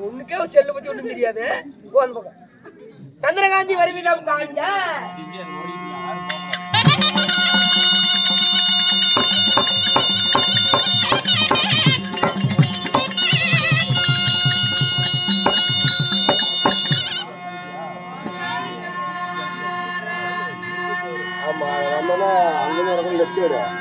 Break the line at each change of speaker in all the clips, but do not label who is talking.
உனக்கே செல்லு பத்தி ஒண்ணும் தெரியாது. போன் பக்கம் சந்திரகாந்தி வருவிடம் காண்க.
ஆமா வந்தோன்னா அங்கே நடக்கும் லெஃப்ட் வரும்.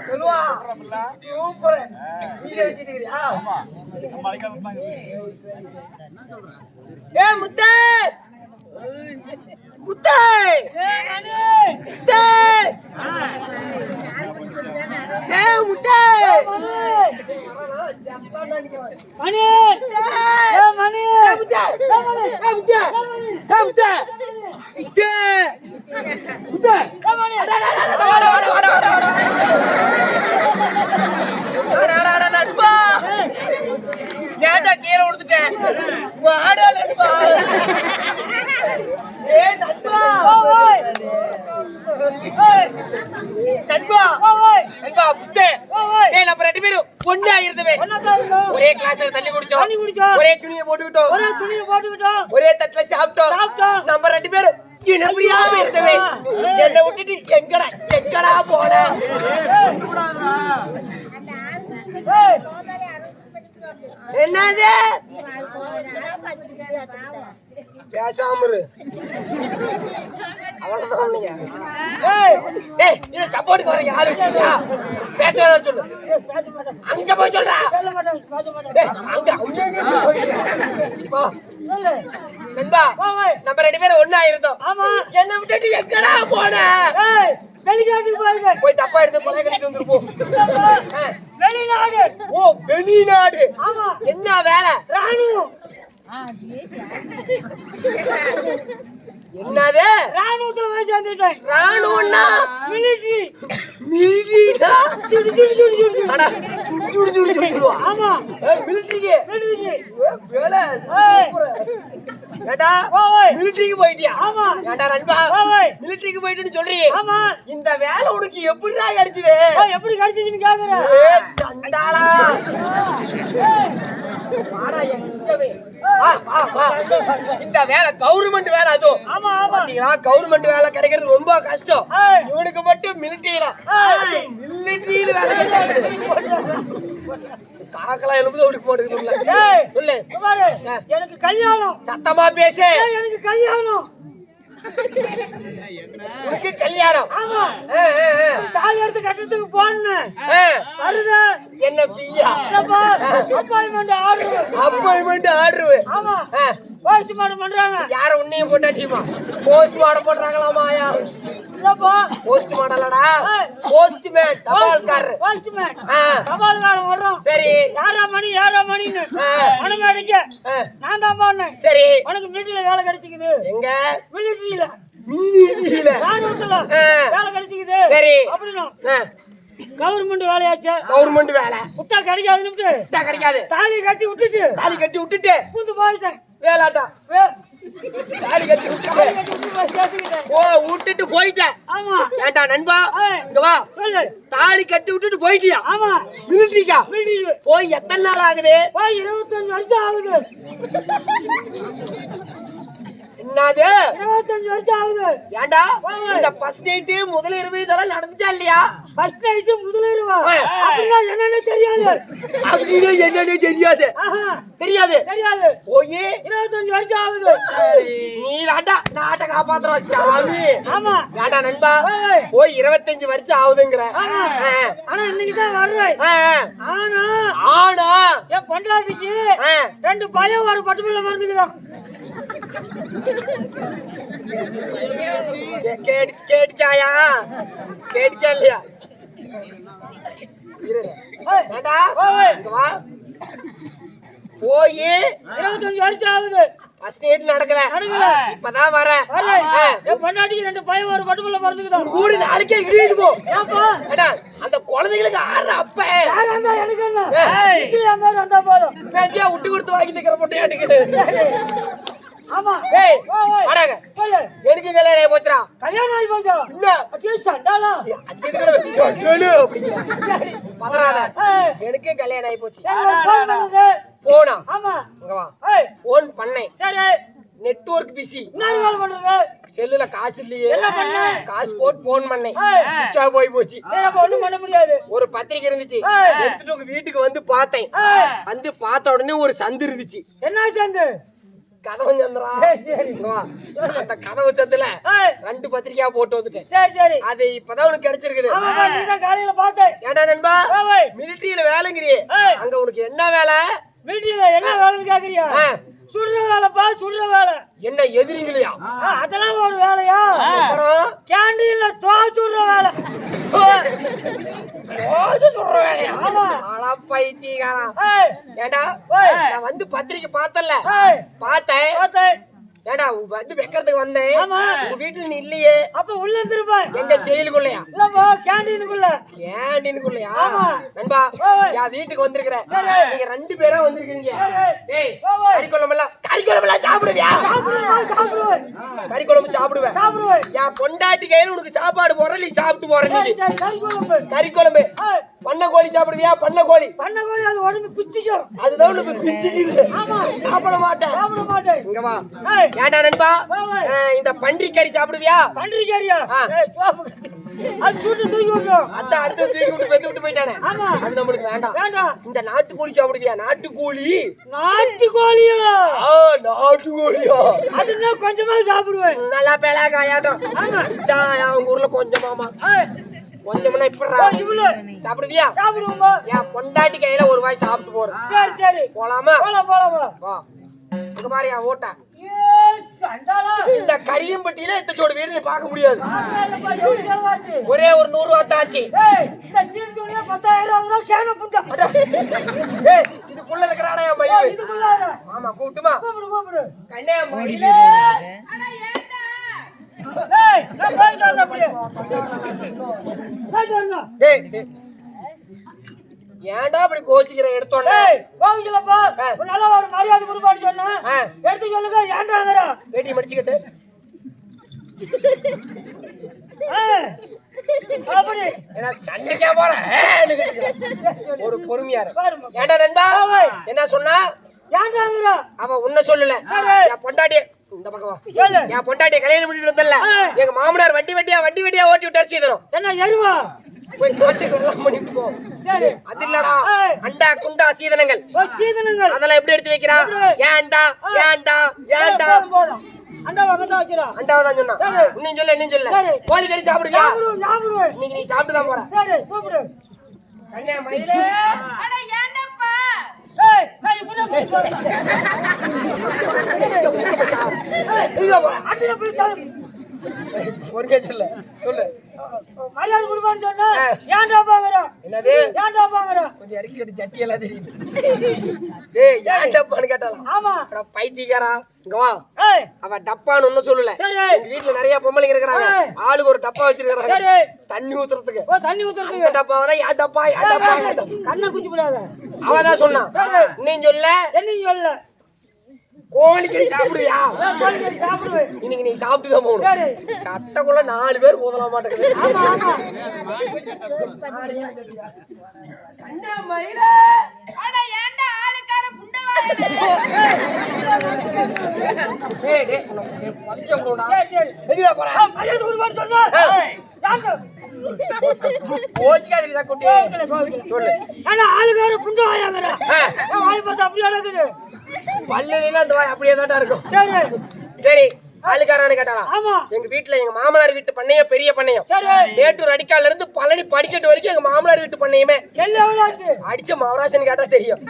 சொல்லுவா சூப்பர் நீங்க வச்சிருக்கீங்க ஏ முத்தே முத்தே முத்தே ஏ முத்தே
மணி ஏ மணி
முத்தே முத்தே முத்தே முத்தே முத்தே
மணி
நண்பா ஏன்டா கீழே விழுந்துட்டேன் வாடா நண்பா ஏ நண்பா நண்பா நண்பா முத்தே ஏய் நம்ம ரெண்டு பேரும் ஒண்ணா இருந்தவே ஒரே கிளாஸ்ல தண்ணி குடிச்சோம் ஒரே துணியை போட்டுக்கிட்டோம் ஒரே தட்டுல சாப்பிட்டோம் நம்ம ரெண்டு பேரும் இனப்பிரியாம இருந்தவே என்னை விட்டுட்டு எங்கடா போன என்னது பேசாம இரு அவ்வளவுதான் நீங்க சப்போர்ட் வரீங்க யாரு வச்சிருக்கா பேச சொல்லு அங்க போய் சொல்றா அங்க நண்பா நம்ம ரெண்டு பேரும் ஒண்ணா இருந்தோம் என்ன விட்டுட்டு எங்கடா போன போய் தப்பா எடுத்து கொலை கட்டிட்டு வந்துருப்போம்
வெளிநாடு
ஓ வெளிநாடு என்ன வேலை
ராணுவம்
என்னது
ராணுவத்துல போய் சேர்ந்துட்டேன்
ராணுவம்னா
மிலிட்டரி
மிலிட்டரினா சுடு
ஆமா
மிலிட்டரிக்கு வேலை ஏடா மிலிட்டரிக்கு போயிட்டியா
ஆமா
ஏடா நண்பா மிலிட்டரிக்கு போயிட்டுன்னு சொல்றீ
ஆமா
இந்த வேலை உனக்கு எப்படிடா கிடைச்சது
எப்படி கிடைச்சிச்சுன்னு கேக்குற
சண்டாளா வாடா எங்கவே வா இந்த வேலை கவர்மெண்ட் வேலை அதுவும்
ஆமா
பாத்தீங்களா கவர்மெண்ட் வேலை கிடைக்கிறது ரொம்ப கஷ்டம் இவனுக்கு மட்டும் மிலிட்டரியில வேலை கிடைக்கிறது காக்கெல்லாம் எழுபது அவனுக்கு போட்டுக்குது சொல்லு
எனக்கு கல்யாணம்
சத்தமா பேசு
எனக்கு கல்யாணம்
உனக்கு கல்யாணம்
ஆமா தாலி எடுத்து கட்டுறதுக்கு போனேன் வருது
என்ன பியா அப்பாயின்மெண்ட் ஆர்டர்
ஆமா போஸ்ட்மார்ட்டம் பண்றாங்க
யார உன்னையும் போட்டாட்டியுமா போஸ்ட்மார்ட்டம் போடுறாங்களாமா யார் போஸ்ட் மாடலடா போஸ்ட்மேன் தபால்காரர்
போஸ்ட்மேன் தபால்காரன் வர்றோம்
சரி
யாரா மணின்னு மணி அடிக்க நான் தான் போனேன்
சரி
உனக்கு மிலிட்டரியில வேலை கிடைச்சிக்குது
எங்க
மிலிட்டரியில ராணுவத்துல வேலை கிடைச்சிக்குது
சரி
அப்படின்னா கவர்மெண்ட் வேலையாச்சு
கவர்மெண்ட் வேலை
விட்டா கிடைக்காது தாலி கட்டி
விட்டுட்டு
பூந்து போயிட்டேன்
வேலாட்டா தாலி கட்டி விட்டுட்டு ஓ விட்டுட்டு போயிட்டேன்
ஆமா
ஏண்டா நண்பா இங்க வா
சொல்லு
தாலி கட்டி விட்டுட்டு போயிட்டியா
ஆமா
மிலிட்டரிக்கா போய் எத்தனை நாள் ஆகுது
போய் 25 வருஷம் ஆகுது
என்னது
25 வருஷம் ஆகுது
ஏண்டா இந்த ஃபர்ஸ்ட் நைட் முதல் இரவு இதெல்லாம் நடந்துச்சா இல்லையா
ஃபர்ஸ்ட் நைட் முதல் இரவு அப்படினா என்னன்னு தெரியாது தெரியாது
போய்
25 வருஷம் ஆகுது
நீ நாட்டை காப்பாத்துற சாமி
ஆமா
ஏண்டா நண்பா போய் 25 வருஷம் ஆகுதுங்கற
ஆனா இன்னைக்கு தான் வர்றேன் ஆனா என் பொண்டாட்டிக்கு 2 பையன் ஒரு பட்டுப்புள்ள மறந்துக்கிறான்
கேட்டுச்சா இல்லையா போய்
25 வருஷம் ஆகுது
ஃபர்ஸ்ட் நைட் நடக்கல இப்பதான் வரேன்
என் பொண்டாட்டிக்கு 2 பையன் ஒரு பட்டுப்புள்ள மறந்துக்கிறான்
கூடி நாளைக்கே இடியுது போ அந்த குழந்தைகளுக்கு ஆற அப்ப
யாரா இருந்தா எனக்கு என்ன என் பேர் வந்தா போதும்
விட்டு கொடுத்து வாங்கி நிக்கிற போட்டு ஏட்டுக்குது
ஆமா
ஏய் வாடாங்க எனக்கு கல்யாணம் ஆகி போச்சுடா
கல்யாணம் ஆகி போச்சா
என்ன
அக்கே சண்டாலா
சொல்லு அப்படிங்கற பதறாத எனக்கு கல்யாணம் ஆகி போச்சு
ஃபோன் பண்ணுங்க
போனா
ஆமா
இங்க வா ஃபோன் பண்ணேன்
சரி
நெட்வொர்க் பிஸி
என்ன கால் பண்றது
செல்லுல காசு இல்லையே
என்ன பண்ண
காசு போட்டு ஃபோன் பண்ணேன் சுவிட்ச் ஆஃப் போய் போச்சு
சரி அப்ப ஒண்ணும் பண்ண முடியாது
ஒரு பத்திரிக்கை இருந்துச்சு எடுத்துட்டு உங்க வீட்டுக்கு வந்து பார்த்தேன் வந்து பார்த்த உடனே ஒரு சந்து இருந்துச்சு
என்ன சந்து
கதவு சந்திரா
சரி
இங்க வா. அந்த கதவு சத்துல
ஏய்,
2 பத்திரிக்கையா போட்டு வந்துட்டேன்.
சரி
அது இப்பதான் உனக்கு கிடைச்சிருக்குது.
ஆமாப்பா நீதான் காலையில பார்த்தேன்
ஏண்டா நண்பா
ஏய்,
மிலிட்டரியில வேலைங்கிறியே
ஏய்.
அங்க உனக்கு என்ன வேலை?
வீட்டுல என்ன வேலைன்னு கேக்குறியா
ஆ,
சுடுற வேலைப்பா சுடுற வேலை
என்ன எதிரிங்களையா?
அதெல்லாம் ஒரு வேலையா
அப்புறம்
கேண்டீன்ல தோசை சுடுற வேலை
தோசை சுடுற வேலையா?
ஆமா
ஆனா பைத்தியக்காரா.
ஏய்,
ஏண்டா
ஏய்.
நான் வந்து பத்திரிக்கை பார்த்தல
ஏய்,
பார்த்தேன்.
பார்த்தேன்.
ஏண்டா உங்க வந்து வைக்கிறதுக்கு வந்தேன்.
ஆமா.
உங்க வீட்டுல நீ இல்லையே.
அப்ப உள்ள இருந்திருப்பேன்
எங்க செயலுக்குள்ளயா?
இல்லப்பா கேண்டீனுக்குள்ள
கேண்டீனுக்குள்ளயா?
ஆமா.
நண்பா
ஏய்.
என் வீட்டுக்கு வந்திருக்கிறேன்.
சரி.
நீங்க 2 பேரா வந்திருக்கீங்க.
சரி.
ஏய்
ஏய்.
கறிக்குழம்பெல்லாம் சாப்பிடுவியா?
சாப்பிடுவேன்
கறிக்குழம்பு சாப்பிடுவேன்.
சாப்பிடுவேன்
என் பொண்டாட்டி கையில உனக்கு சாப்பாடு போடுற நீ சாப்பிட்டு போற.
சரி
நீ
சரி கறி குழம்பு
கறிக்குழம்பு
ஏய்,
பண்ண கோழி சாப்பிடுவியா? பண்ண கோழி
பண்ண கோழி அது உடம்பு பிச்சுக்கும்
அதுதான் உனக்கு பிச்சுக்குது.
ஆமா
சாப்பிட மாட்டேன்.
சாப்பிட மாட்டேன்
இங்க வா.
ஏய்,
ஏண்டா நண்பா
ஏய்.
இந்த பன்றி கறி சாப்பிடுவியா?
பன்றிக்கறியா
ஆ.
ஏய், சாப்பிடு. அது சுட்டு தூக்கி விட்டுரும்
அதான் அடுத்து தூக்கி விட்டு பெத்து விட்டு போயிட்டானே.
ஆமா.
அது நம்மளுக்கு வேண்டாம்.
வேண்டாம்
இந்த நாட்டுக்கோழி சாப்பிடுவியா? நாட்டுக்கோழி
நாட்டுக்கோழியா
நாட்டுக்கோழியா
அது இன்னும் கொஞ்சமா சாப்பிடுவேன்
நல்லா பேலாகாயாட்டம்.
ஆமா.
இதான் அவங்க ஊர்ல கொஞ்சமாமா
ஏய்,
கொஞ்சம்னா இப்படா
இவ்வளவு
சாப்பிடுவியா?
சாப்பிடுவோமா
என் பொண்டாட்டி கையில ஒரு வாய் சாப்பிட்டு போறேன்.
சரி சரி
போலாமா?
போலாம் போலாமா
வா. இங்க பாரு என் ஓட்டா.
ஏய், சண்டாளா.
இந்த கரியம்பட்டியில இந்த சோடு வீடு நீ பார்க்க முடியாது.
ஆமாப்பா, எவ்வளவு செலவாச்சு?
ஒரே ஒரு 100 ரூபா தாச்சு.
ஏய், இந்த சீனி துணியில 10,000 ரூபா கேன புண்டா.
ஏய் இதுக்குள்ள இருக்கிறானே என்
ஏய்,
பையன்.
இதுக்குள்ளார.
ஆமா கூப்பிட்டுமா?
கூப்பிடு.
கண்ணே மயிலே.
ஏய், நான் போயிட்டு வரேன் அப்படியே. போயிட்டு வரணும்.
டேய் டேய். ஏன்டா இப்படி கோச்சிக்கிற எடுத்தோன்னே?
ஏய், கோவிங்களப்பா, ஒரு நல்ல ஒரு மரியாதை கொடுப்பான்னு சொன்னேன்.
ஆ.
எடுத்து சொல்லுங்க, ஏன்டாங்கறா?
வேட்டி மடிச்சுக்கிட்டு
ஏய், அப்படி.
ஏன்னா சண்டைக்கே போறேன். ஒரு பொறுமையா இரு.
பாரும்மா.
ஏன்டா நண்பா என்ன சொன்னா?
ஏன்டாங்கறா?
அவ உன்ன சொல்லல.
சரி.
என் பொண்டாட்டி இந்த பக்கம் வா.
சொல்லு.
என் பொண்டாட்டியை கல்யாணம் பண்ணிட்டு வந்தல்ல, எங்க மாமனார் வண்டி வண்டியா ஓட்டி விட்டாரு சீதனம்.
என்ன எருவா?
போய் காட்டுக்கு எல்லாம் பண்ணிட்டு போ.
சரி.
அது இல்லடா
ஏய்.
அண்டா குண்டா சீதனங்கள்
ஒரு சீதனங்கள்.
அதெல்லாம் எப்படி எடுத்து வைக்கிறா? ஏன்டா ஏன்டா ஏன்டா
போதும், போதும். அண்டா வாங்கதான் வைக்கிறா.
அண்டாவதான் சொன்னா.
சரி.
இன்னும் சொல்லு இன்னும் சொல்லு.
சரி.
கோழி கறி சாப்பிடுங்க.
சாப்பிடுவேன், சாப்பிடுவேன்.
இன்னைக்கு நீ சாப்பிட்டு தான் போற.
சரி, கூப்பிடு.
கண்ணே மயிலே.
ஏய், ஏய், இப்பதான் கூப்பிடு.
இங்க போற.
அடுத்த போய் சாப்பிடு.
ஒரு கேஸ் இல்ல சொல்லு.
மரியாதை கொடுப்பான்னு சொன்னா, ஏன்டா பாங்கறா?
என்னது?
ஏன்டா பாங்கறா?
கொஞ்சம் இறக்கி கட்டி சட்டி எல்லாம் தெரியுது. ஏய் ஏன் டப்பான்னு கேட்டாலாம்.
ஆமா.
அட பைத்தியக்காரா இங்க வா.
ஏய்,
அவ டப்பான்னு ஒண்ணும் சொல்லல.
சரி.
எங்க வீட்டுல நிறைய பொம்பளைங்க இருக்கிறாங்க.
ஏய்.
ஆளுக்கு ஒரு டப்பா வச்சிருக்காங்க.
சரி.
தண்ணி ஊத்துறதுக்கு.
ஓ, தண்ணி ஊத்துறதுக்கு.
அந்த டப்பாவதான் யா டப்பா யா டப்பா யா டப்பா.
கண்ணை குத்தி விடாத.
அவதான் சொன்னா.
சரி.
நீ சொல்ல
என்ன சொல்ல?
கோழிக்கறி சாப்பிடுவியா?
கோழி கறி சாப்பிடுவேன்.
இன்னைக்கு நீ சாப்பிட்டு தான் போகணும்.
சரி.
சட்டைக்குள்ள 4 பேர் ஊதல மாட்டேங்குது.
ஆமா, ஆமா.
அண்ணா மயிலே. ஏய் டேய் உனக்கு பலிச்சம் போடா.
சரி, சரி.
எதுல போற?
மரியாதை கொடுப்பான்னு சொன்னா, யாங்க?
கோச்சிக்காதீங்க குட்டி. சொல்லு.
ஆனா ஆளுக்கார புண்டை வாயாங்கறா.
ஆ.
ஏன் வாய் பார்த்தா அப்படியே நடக்குது?
பல்லுல அந்த வாய் அப்படியே தான் இருக்கும்.
சரி.
சரி ஆளுக்காரன்னு கேட்டாரா?
ஆமா.
எங்க வீட்டுல எங்க மாமனார் வீட்டு பண்ணையம் பெரிய பண்ணையம்.
சரி.
மேட்டூர் அடிக்கால இருந்து பழனி படிக்கட்டு வரைக்கும் எங்க மாமனார் வீட்டு பண்ணையமே.
எல்லாம் எவ்வளவு ஆச்சு?
அடிச்ச மவராசன் கேட்டா தெரியும்.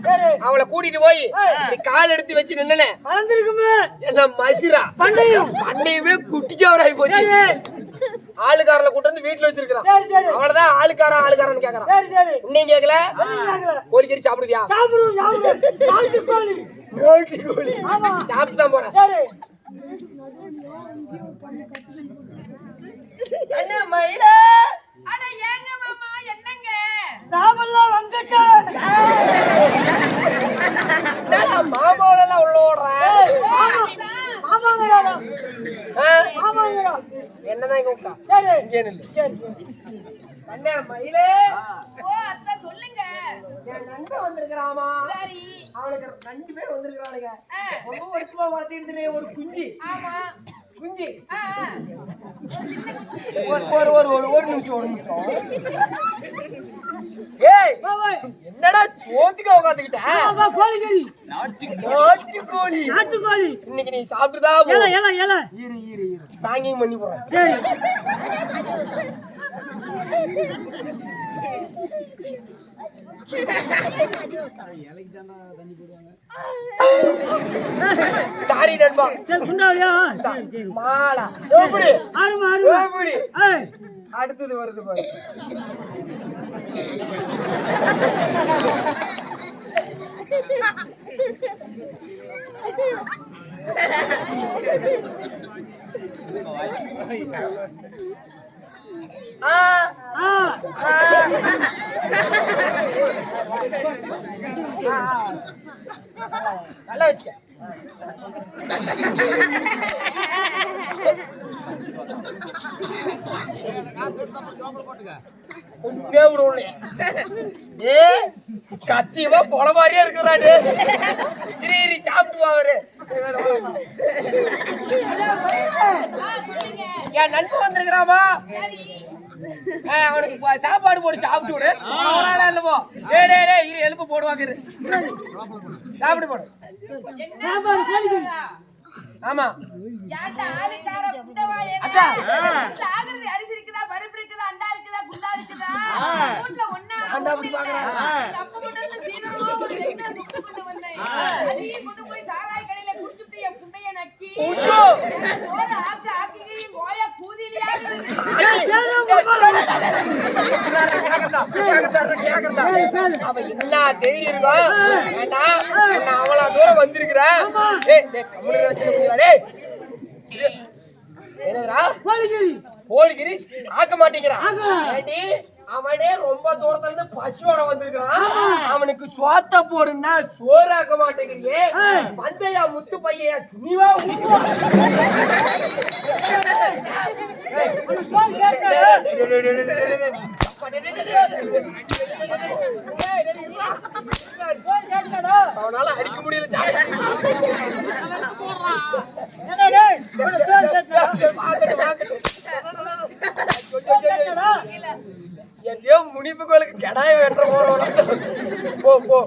சரி.
அவளை கூட்டிட்டு போய் இப்படி கால் எடுத்து வச்சு நின்னனே
வளர்ந்துருக்குமே.
என்ன மசிரா
பண்டையும்.
பண்ணையுமே குட்டிச்சவராய் போச்சு.
சரி.
ஆளுக்காரல கூட்டு வந்து வீட்டுல வச்சிருக்கான்.
சரி, சரி.
அவளதான் ஆளுக்காரன்னு கேக்குறான்.
சரி, சரி.
இன்னும் கேக்கல.
ஒண்ணும் கேக்கல.
கோழிக்கறி சாப்பிடுவியா?
சாப்பிடுவோம், சாப்பிடுவோம். நாட்டுக்கோழி.
நாட்டுக்கோழி.
ஆமா.
சாப்பிட்டு தான் போறேன்.
சரி.
அண்ணா மயிலே.
நாமெல்லாம் வந்துட்டோம்.
மாமாவெல்லாம் உள்ள ஓடுறேன்.
ஏய், மாமா. மாமாங்கடா. மாமாங்கடா.
என்னதான் இங்க கூப்பிட்டா?
சரி.
இங்கே நில்லு.
சரி.
அண்ணா மயிலே.
சொல்லுங்க.
என் நண்பன் வந்திருக்கிறாமா.
சரி.
அவனுக்கு 2 பேர் வந்திருக்கானுங்க. ரொம்ப வருஷமா வளர்த்திருந்தே ஒரு குஞ்சு.
ஆமா.
குஞ்சு.
ஆ, ஆ.
ஒரு நிமிஷம். ஏய்
வா, வா.
என்ன என்னடா சோத்துக்கு உட்காந்துக்கிட்ட
ஆமா கோழிக்கறி
நாட்டுக்கோழி
நாட்டுக்கோழி
இன்னைக்கு நீ சாப்பிட்டுதா
ஏல ஏல ஏல
இரு சாங்கிங் பண்ணி போறேன்
சரி
சாரி நண்பா
சரி குண்டாலியா சரி சரி
மாலா எப்படி
ஆறுமா ஆறுமா
எப்படி
ஏய்
அடுத்தது வருது பாரு நல்லா வச்சுக்க சத்தியமா போல மாதிரியே இருக்குறாரு இரு சாப்பிட்டு அவரு என் நண்பன் வந்திருக்கிறாமா அவனுக்கு சாப்பாடு போட்டு சாப்பிட்டு விடு இல்லமோ இரு எலும்பு போடுவாங்க சாப்பிடு போடு
சாப்பாடு கோழிக்கறி
ஆமா
யார்ட்ட ஆளுக்கார புண்டவாளே
அக்கா.
ஆகுறது அரிசி இருக்குதா பருப்பு இருக்குதா அண்டா இருக்குதா குண்டா இருக்குதா வீட்ல ஒண்ணா
ஆண்டா அப்படி பாக்குறேன்.
அப்ப மட்டும் இந்த சீனமா ஒரு வெண்ணா சுட்டு கொண்டு வந்தேன் அதையும் கொண்டு போய் சாராய் கடையில குடிச்சுட்டு என் புண்டைய நக்கி
உச்சோ.
சோற ஆக்கி கோயா கூதிலியா
அவ என்ன தைரியம் இருக்கும் வேண்டாம் நான் அவ்வளவு தூரம் வந்திருக்கிறேன் என்னதுடா கோழிகிரி ஆக்க மாட்டேங்கிறான் ஏண்டி, அவனே ரொம்ப தூரத்துல இருந்து பசுவோட வந்திருக்கான் அவனுக்கு சோத்த போடுன்னா சோறு ஆக்க மாட்டேங்கிறியே மந்தையா முத்து பையா துணிவா அவனால அடிக்க முடியல எங்கேயோ முனிப்பு கோயிலுக்கு கடாய வெட்ட போறோம் போ போ